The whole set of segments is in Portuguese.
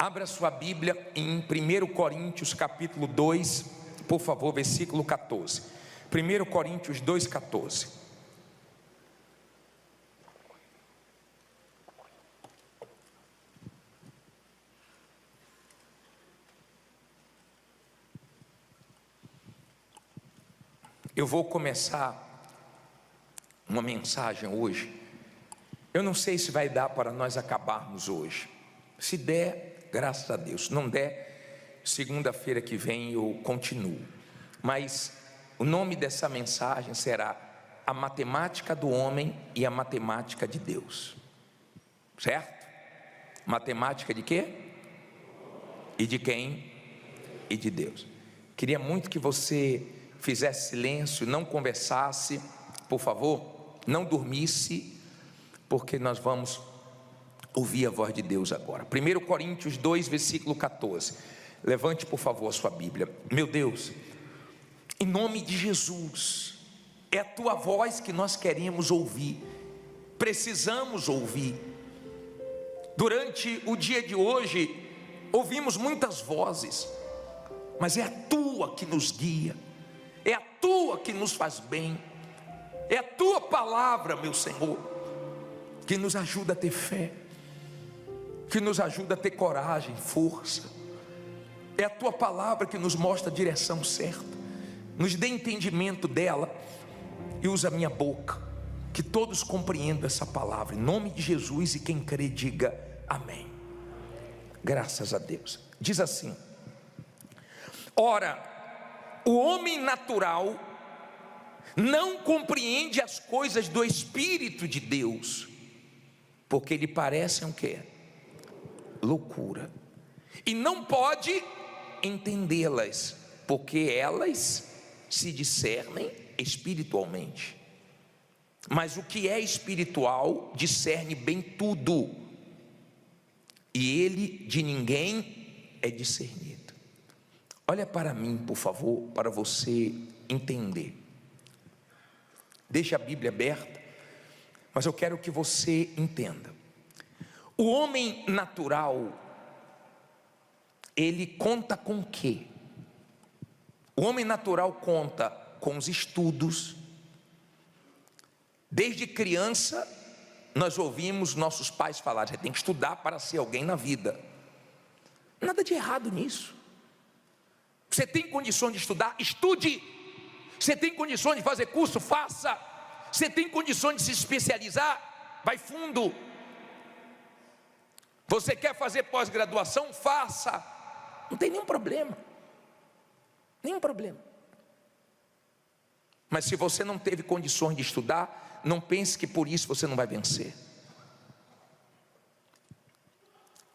Abra sua Bíblia em 1 Coríntios capítulo 2, por favor, versículo 14. 1 Coríntios 2, 14. Eu vou começar uma mensagem hoje. Eu não sei se vai dar para nós acabarmos hoje. Se der, graças a Deus. Se não der, segunda-feira que vem eu continuo. Mas o nome dessa mensagem será A Matemática do Homem e a Matemática de Deus. Certo? Matemática de quê? E de quem? E de Deus. Queria muito que você fizesse silêncio, não conversasse, por favor, não dormisse, porque nós vamos ouvir a voz de Deus agora. 1 Coríntios 2, versículo 14. Levante, por favor, a sua Bíblia. Meu Deus, em nome de Jesus, é a tua voz que nós queremos ouvir, precisamos ouvir. Durante o dia de hoje, ouvimos muitas vozes, mas é a tua que nos guia, é a tua que nos faz bem, é a tua palavra, meu Senhor, que nos ajuda a ter fé, que nos ajuda a ter coragem, força. É a tua palavra que nos mostra a direção certa. Nos dê entendimento dela e usa a minha boca, que todos compreendam essa palavra, em nome de Jesus, e quem crê diga amém. Graças a Deus. Diz assim: ora, o homem natural não compreende as coisas do Espírito de Deus, porque lhe parecem o quê? Loucura, e não pode entendê-las, porque elas se discernem espiritualmente. Mas o que é espiritual discerne bem tudo, e ele de ninguém é discernido. Olha para mim, por favor, para você entender. Deixa a Bíblia aberta, mas eu quero que você entenda. O homem natural, ele conta com o quê? O homem natural conta com os estudos. Desde criança, nós ouvimos nossos pais falar: você tem que estudar para ser alguém na vida. Nada de errado nisso. Você tem condições de estudar? Estude. Você tem condições de fazer curso? Faça. Você tem condições de se especializar? Vai fundo. Você quer fazer pós-graduação? Faça. Não tem nenhum problema. Nenhum problema. Mas se você não teve condições de estudar, não pense que por isso você não vai vencer.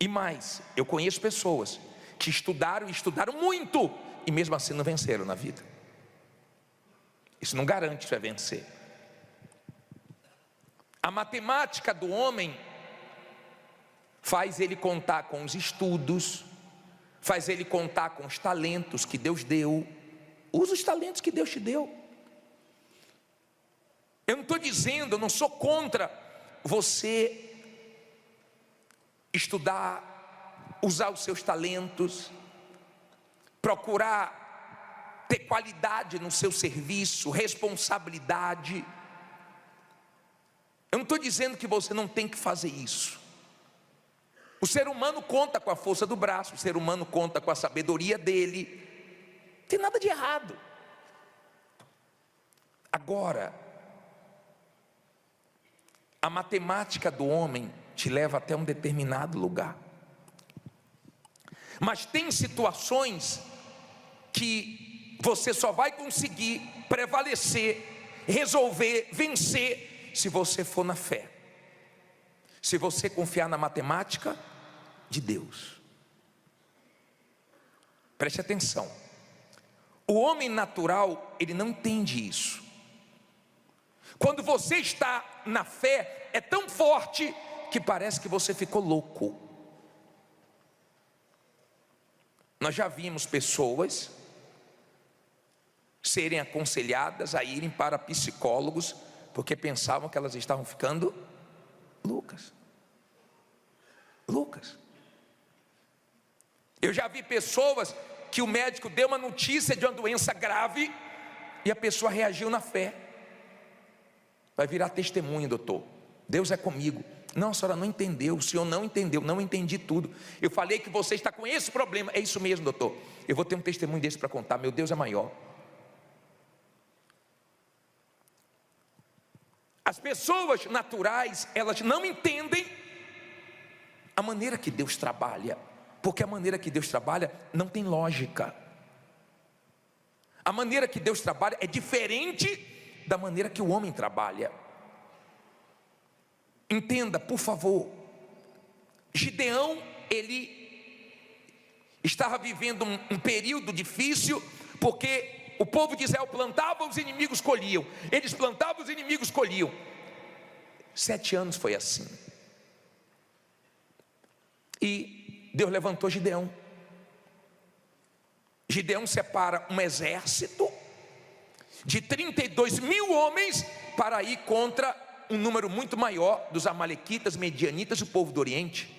E mais, eu conheço pessoas que estudaram e estudaram muito, e mesmo assim não venceram na vida. Isso não garante que vai vencer. A matemática do homem faz ele contar com os estudos, faz ele contar com os talentos que Deus deu. Usa os talentos que Deus te deu. Eu não estou dizendo, eu não sou contra você estudar, usar os seus talentos, procurar ter qualidade no seu serviço, responsabilidade. Eu não estou dizendo que você não tem que fazer isso. O ser humano conta com a força do braço, o ser humano conta com a sabedoria dele. Não tem nada de errado. Agora, a matemática do homem te leva até um determinado lugar. Mas tem situações que você só vai conseguir prevalecer, resolver, vencer, se você for na fé. Se você confiar na matemática de Deus. Preste atenção. O homem natural, ele não entende isso. Quando você está na fé, é tão forte que parece que você ficou louco. Nós já vimos pessoas serem aconselhadas a irem para psicólogos porque pensavam que elas estavam ficando loucas. Eu já vi pessoas que o médico deu uma notícia de uma doença grave e a pessoa reagiu na fé. Vai virar testemunho, doutor. Deus é comigo. Não, a senhora não entendeu, o senhor não entendeu, não entendi tudo. Eu falei que você está com esse problema. É isso mesmo, doutor. Eu vou ter um testemunho desse para contar. Meu Deus é maior. As pessoas naturais, elas não entendem a maneira que Deus trabalha, porque a maneira que Deus trabalha não tem lógica. A maneira que Deus trabalha é diferente da maneira que o homem trabalha. Entenda, por favor. Gideão, ele estava vivendo um período difícil, porque o povo de Israel plantava, os inimigos colhiam. Eles plantavam, os inimigos colhiam. 7 anos foi assim. E Deus levantou Gideão. Gideão separa um exército de 32 mil homens para ir contra um número muito maior dos amalequitas, medianitas e o povo do Oriente.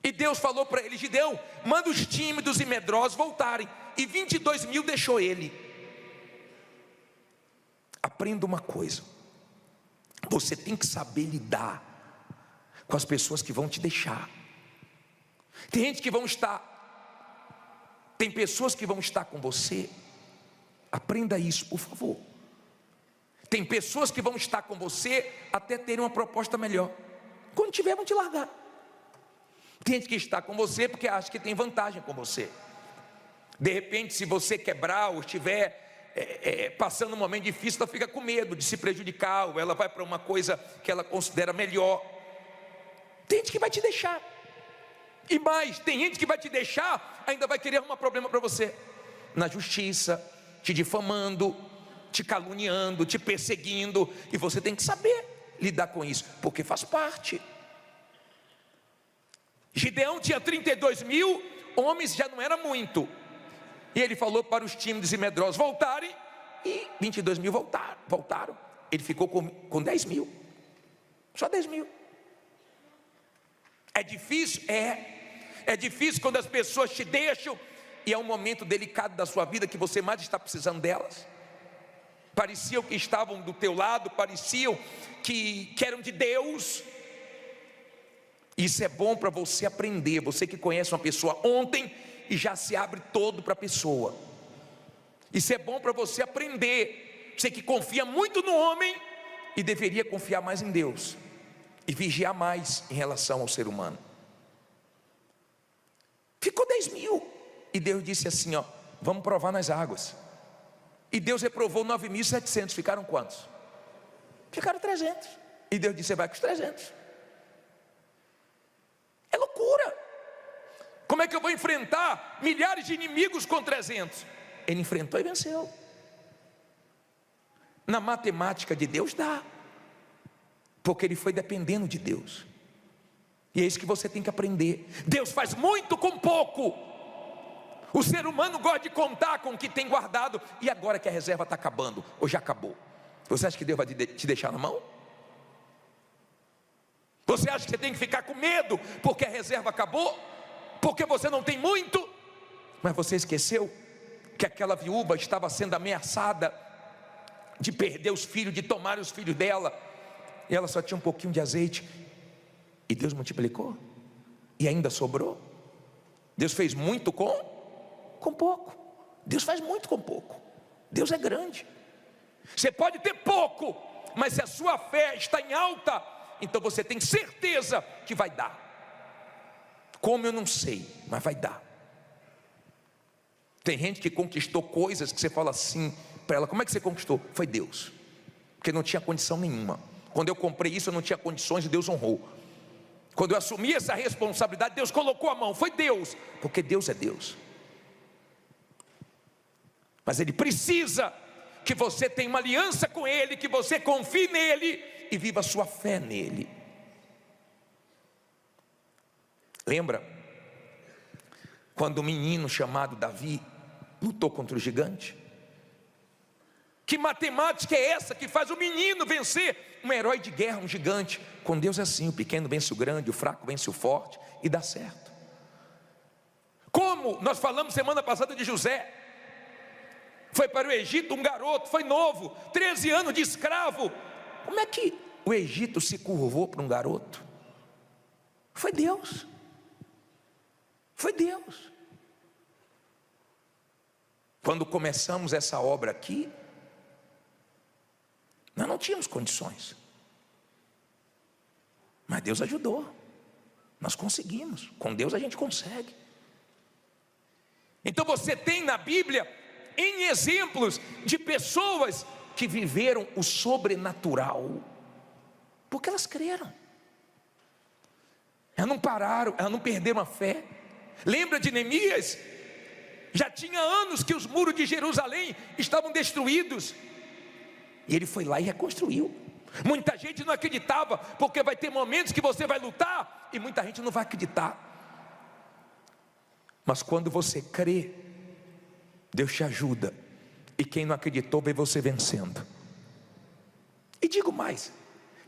E Deus falou para ele: Gideão, manda os tímidos e medrosos voltarem. E 22 mil deixou ele. Aprenda uma coisa: você tem que saber lidar com as pessoas que vão te deixar. Tem gente que vão estar, tem pessoas que vão estar com você. Aprenda isso, por favor. Tem pessoas que vão estar com você até terem uma proposta melhor. Quando tiver, vão te largar. Tem gente que está com você porque acha que tem vantagem com você. De repente, se você quebrar ou estiver passando um momento difícil, ela fica com medo de se prejudicar, ou ela vai para uma coisa que ela considera melhor. Tem gente que vai te deixar. E mais, tem gente que vai te deixar, ainda vai querer arrumar problema para você na justiça, te difamando, te caluniando, te perseguindo. E você tem que saber lidar com isso, porque faz parte. Gideão tinha 32 mil homens, já não era muito. E ele falou para os tímidos e medrosos voltarem, e 22 mil voltaram. Ele ficou com 10 mil, só 10 mil. É difícil? É difícil quando as pessoas te deixam, e é um momento delicado da sua vida que você mais está precisando delas. Pareciam que estavam do teu lado, pareciam que eram de Deus. Isso é bom para você aprender. Você que conhece uma pessoa ontem e já se abre todo para a pessoa. Isso é bom para você aprender. Você que confia muito no homem e deveria confiar mais em Deus e vigiar mais em relação ao ser humano. Ficou 10 mil. E Deus disse assim, ó, vamos provar nas águas. E Deus reprovou 9.700. Ficaram quantos? Ficaram 300. E Deus disse, você vai com os 300. É loucura. Como é que eu vou enfrentar milhares de inimigos com 300? Ele enfrentou e venceu. Na matemática de Deus dá, porque ele foi dependendo de Deus. E é isso que você tem que aprender. Deus faz muito com pouco. O ser humano gosta de contar com o que tem guardado. E agora que a reserva está acabando, ou já acabou, você acha que Deus vai te deixar na mão? Você acha que você tem que ficar com medo porque a reserva acabou? Porque você não tem muito? Mas você esqueceu que aquela viúva estava sendo ameaçada de perder os filhos, de tomar os filhos dela, e ela só tinha um pouquinho de azeite, e Deus multiplicou, e ainda sobrou. Deus fez muito com pouco. Deus faz muito com pouco. Deus é grande. Você pode ter pouco, mas se a sua fé está em alta, então você tem certeza que vai dar. Como eu não sei, mas vai dar. Tem gente que conquistou coisas que você fala assim para ela, como é que você conquistou? Foi Deus, porque não tinha condição nenhuma. Quando eu comprei isso eu não tinha condições e Deus honrou. Quando eu assumi essa responsabilidade, Deus colocou a mão, foi Deus, porque Deus é Deus. Mas Ele precisa que você tenha uma aliança com Ele, que você confie nele e viva a sua fé nele. Lembra quando um menino chamado Davi lutou contra o gigante? Que matemática é essa que faz o menino vencer um herói de guerra, um gigante? Com Deus é assim, o pequeno vence o grande, o fraco vence o forte, e dá certo. Como nós falamos semana passada de José, foi para o Egito um garoto, foi novo, 13 anos de escravo. Como é que o Egito se curvou para um garoto? Foi Deus. Foi Deus. Quando começamos essa obra aqui, nós não tínhamos condições, mas Deus ajudou, nós conseguimos. Com Deus a gente consegue. Então você tem na Bíblia N exemplos de pessoas que viveram o sobrenatural, porque elas creram, elas não pararam, elas não perderam a fé. Lembra de Neemias? Já tinha anos que os muros de Jerusalém estavam destruídos, e ele foi lá e reconstruiu. Muita gente não acreditava, porque vai ter momentos que você vai lutar e muita gente não vai acreditar. Mas quando você crê, Deus te ajuda, e quem não acreditou vê você vencendo. E digo mais,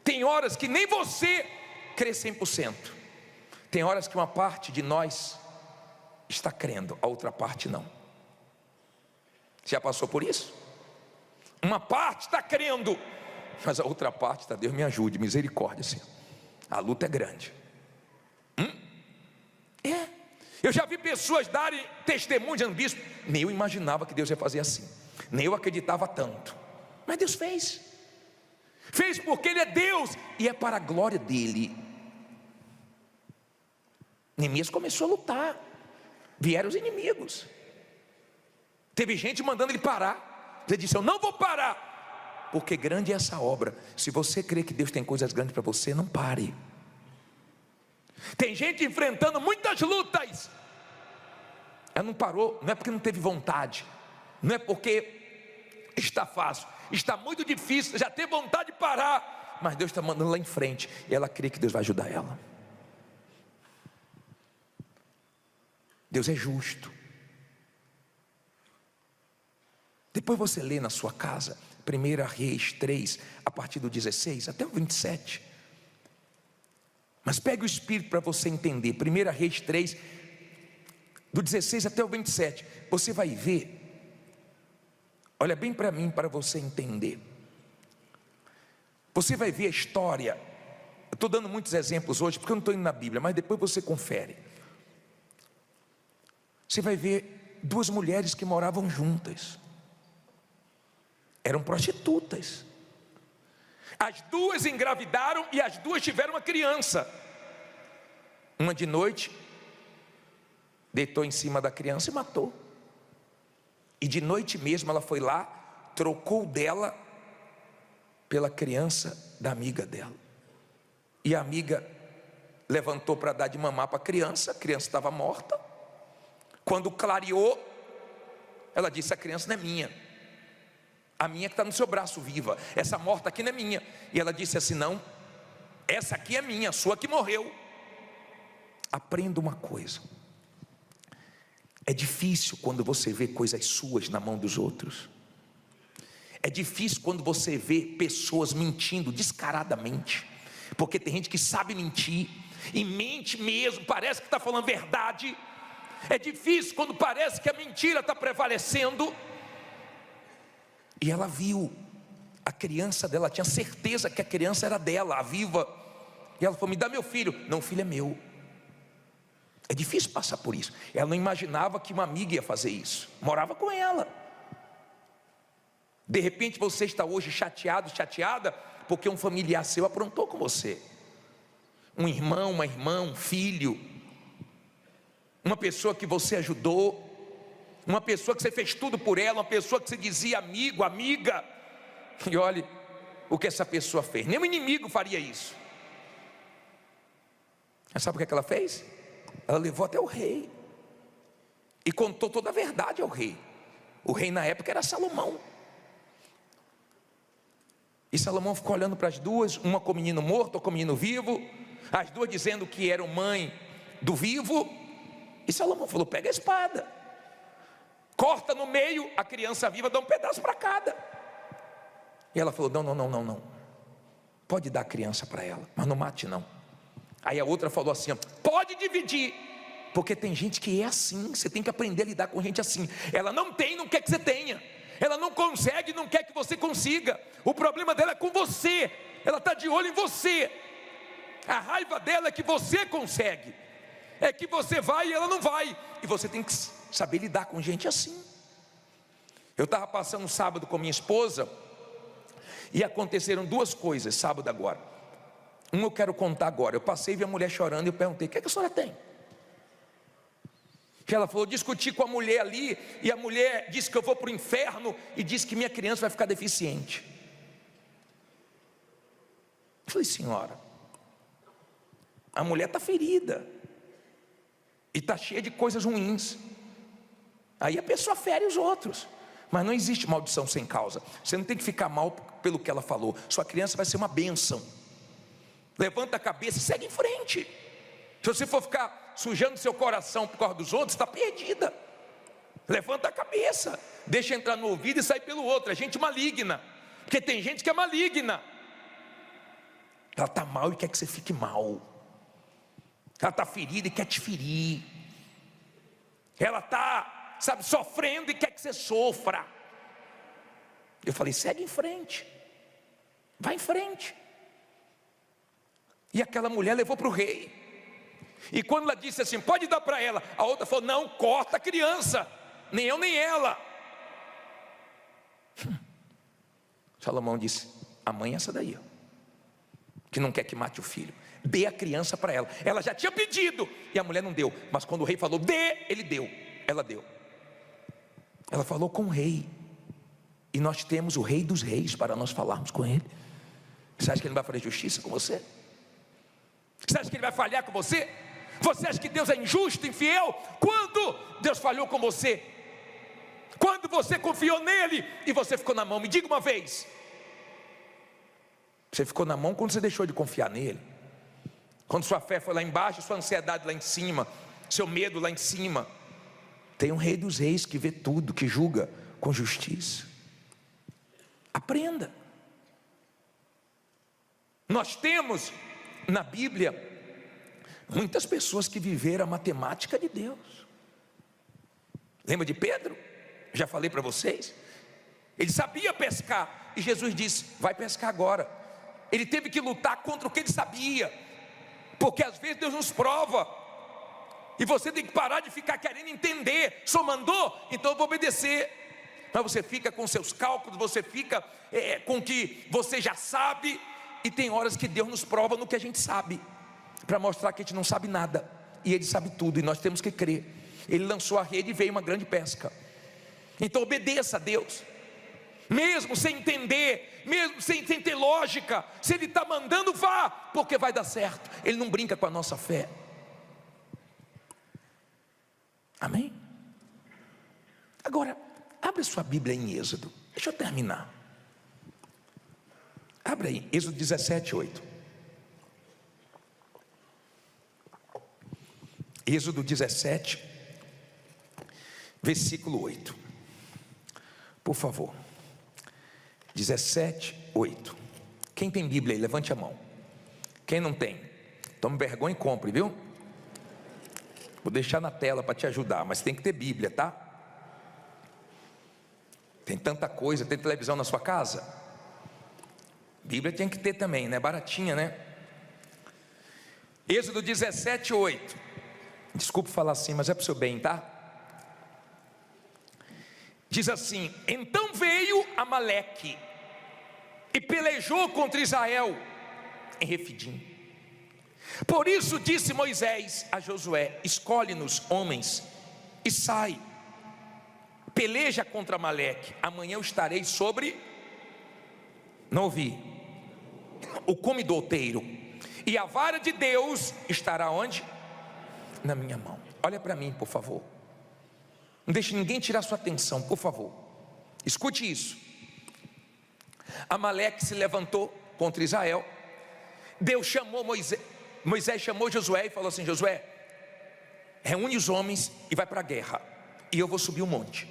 tem horas que nem você crê 100%. Tem horas que uma parte de nós está crendo, a outra parte não. Já passou por isso? Uma parte está crendo, mas a outra parte está, Deus me ajude, misericórdia, Senhor, a luta é grande. Eu já vi pessoas darem testemunho dizendo: bispo, nem eu imaginava que Deus ia fazer assim, nem eu acreditava tanto, mas Deus fez. Fez porque Ele é Deus e é para a glória dEle. Neemias começou a lutar, vieram os inimigos, teve gente mandando ele parar. Ele disse: eu não vou parar, porque grande é essa obra. Se você crê que Deus tem coisas grandes para você, não pare. Tem gente enfrentando muitas lutas, ela não parou, não é porque não teve vontade, não é porque está fácil, está muito difícil, já teve vontade de parar, mas Deus está mandando lá em frente, e ela crê que Deus vai ajudar ela. Deus é justo. Depois você lê na sua casa 1 Reis 3, a partir do 16 até o 27. Mas pegue o Espírito para você entender. 1 Reis 3, do 16 até o 27. Você vai ver. Olha bem para mim, para você entender. Você vai ver a história. Eu estou dando muitos exemplos hoje, porque eu não estou indo na Bíblia, mas depois você confere. Você vai ver duas mulheres que moravam juntas, eram prostitutas. As duas engravidaram e as duas tiveram uma criança. Uma de noite deitou em cima da criança e matou. E de noite mesmo ela foi lá, trocou dela pela criança da amiga dela. E a amiga levantou para dar de mamar para a criança estava morta. Quando clareou, ela disse: a criança não é minha, a minha que está no seu braço viva, essa morta aqui não é minha. E ela disse assim: não, essa aqui é minha, a sua que morreu. Aprenda uma coisa: é difícil quando você vê coisas suas na mão dos outros. É difícil quando você vê pessoas mentindo descaradamente, porque tem gente que sabe mentir, e mente mesmo, parece que está falando verdade. É difícil quando parece que a mentira está prevalecendo. E ela viu a criança dela, tinha certeza que a criança era dela, a viva. E ela falou: me dá meu filho. Não, o filho é meu. É difícil passar por isso. Ela não imaginava que uma amiga ia fazer isso, morava com ela. De repente você está hoje chateado, chateada, porque um familiar seu aprontou com você. Um irmão, uma irmã, um filho, uma pessoa que você ajudou, uma pessoa que você fez tudo por ela, uma pessoa que você dizia amigo, amiga. E olhe o que essa pessoa fez. Nem um inimigo faria isso. Mas sabe o que ela fez? Ela levou até o rei e contou toda a verdade ao rei. O rei na época era Salomão. E Salomão ficou olhando para as duas, uma com o menino morto, outra com o menino vivo, as duas dizendo que eram mãe do vivo. E Salomão falou: pega a espada, corta no meio, a criança viva, dá um pedaço para cada. E ela falou: não, pode dar a criança para ela, mas não mate não. Aí a outra falou assim: pode dividir, Porque tem gente que é assim, você tem que aprender a lidar com gente assim. Ela não tem, não quer que você tenha. Ela não consegue, não quer que você consiga. O problema dela é com você. Ela está de olho em você. A raiva dela é que você consegue. É que você vai e ela não vai. E você tem que saber lidar com gente assim. Eu estava passando um sábado com minha esposa e aconteceram duas coisas sábado agora. Eu quero contar agora. Eu passei e vi a mulher chorando e eu perguntei: o que é que a senhora tem? Que ela falou: discuti com a mulher ali e a mulher disse que eu vou para o inferno e disse que minha criança vai ficar deficiente. Eu falei: senhora, a mulher está ferida e está cheia de coisas ruins. Aí a pessoa fere os outros. Mas não existe maldição sem causa. Você não tem que ficar mal pelo que ela falou. Sua criança vai ser uma bênção. Levanta a cabeça e segue em frente. Se você for ficar sujando seu coração por causa dos outros, está perdida. Levanta a cabeça, deixa entrar no ouvido e sai pelo outro. É gente maligna, porque tem gente que é maligna. Ela está mal e quer que você fique mal. Ela está ferida e quer te ferir. Ela está, sofrendo e quer que você sofra. Eu falei: segue em frente, vai em frente. E aquela mulher levou para o rei. E quando ela disse assim: pode dar para ela, a outra falou: não, corta a criança, nem eu nem ela. Salomão disse: a mãe é essa daí, que não quer que mate o filho. Dê a criança para ela. Ela já tinha pedido e a mulher não deu. Mas quando o rei falou dê, ele deu. Ela deu. Ela falou com o rei. E nós temos o rei dos reis para nós falarmos com ele. Você acha que ele não vai fazer justiça com você? Você acha que ele vai falhar com você? Você acha que Deus é injusto, infiel? Quando Deus falhou com você? Quando você confiou nele e você ficou na mão? Me diga uma vez. Você ficou na mão quando você deixou de confiar nele. Quando sua fé foi lá embaixo, sua ansiedade lá em cima, seu medo lá em cima. Tem um rei dos reis que vê tudo, que julga com justiça. Aprenda. Nós temos na Bíblia muitas pessoas que viveram a matemática de Deus. Lembra de Pedro? Já falei para vocês. Ele sabia pescar e Jesus disse: vai pescar agora. Ele teve que lutar contra o que ele sabia, porque às vezes Deus nos prova e você tem que parar de ficar querendo entender. Só mandou, então eu vou obedecer. Mas você fica com seus cálculos, você fica com o que você já sabe. E tem horas que Deus nos prova no que a gente sabe, para mostrar que a gente não sabe nada e Ele sabe tudo, e nós temos que crer. Ele lançou a rede e veio uma grande pesca. Então obedeça a Deus, mesmo sem entender, mesmo sem ter lógica. Se Ele está mandando, vá, porque vai dar certo. Ele não brinca com a nossa fé. Amém? Agora, abre sua Bíblia em Êxodo. Deixa eu terminar. Abre aí, Êxodo 17:8. Êxodo 17, versículo 8. Por favor. 17:8. Quem tem Bíblia aí, levante a mão. Quem não tem, tome vergonha e compre, viu? Vou deixar na tela para te ajudar, mas tem que ter Bíblia, tá? Tem tanta coisa. Tem televisão na sua casa? Bíblia tem que ter também, né? Baratinha, né? Êxodo 17:8. Desculpe falar assim, mas é para o seu bem, tá? Diz assim: então veio Amaleque e pelejou contra Israel em Refidim. Por isso disse Moisés a Josué: escolhe-nos homens e sai, peleja contra Amaleque. Amanhã eu estarei sobre, não ouvi, o cume do outeiro, e a vara de Deus estará onde? Na minha mão. Olha para mim, por favor. Não deixe ninguém tirar sua atenção, por favor. Escute isso. Amaleque se levantou contra Israel. Deus chamou Moisés chamou Josué e falou assim: Josué, reúne os homens e vai para a guerra, e eu vou subir o monte.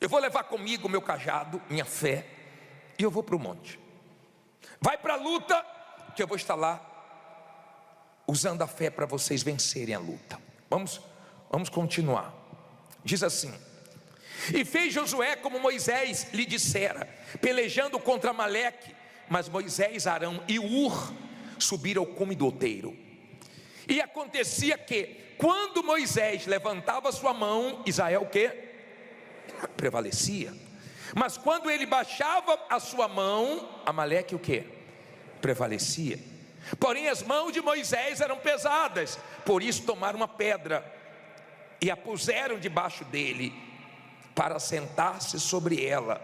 Eu vou levar comigo o meu cajado, minha fé, e eu vou para o monte. Vai para a luta, que eu vou estar lá. usando a fé para vocês vencerem a luta. Vamos continuar. Diz assim: e fez Josué como Moisés lhe dissera, pelejando contra Amaleque. Mas Moisés, Arão e Hur subiram ao cume do outeiro. E acontecia que, quando Moisés levantava sua mão, Israel o quê? Prevalecia. Mas quando ele baixava a sua mão, Amaleque o quê? Prevalecia. Porém as mãos de Moisés eram pesadas, por isso tomaram uma pedra e a puseram debaixo dele, para sentar-se sobre ela.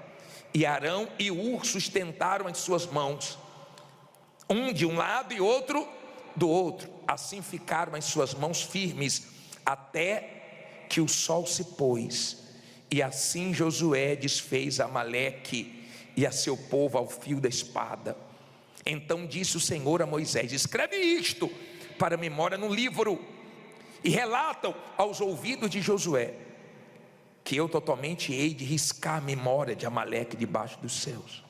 E Arão e Hur sustentaram as suas mãos, um de um lado e outro do outro. Assim ficaram as suas mãos firmes, até que o sol se pôs. E assim Josué desfez Amaleque e a seu povo ao fio da espada. Então disse o Senhor a Moisés: escreve isto para memória no livro, e relata aos ouvidos de Josué, que eu totalmente hei de riscar a memória de Amaleque debaixo dos céus.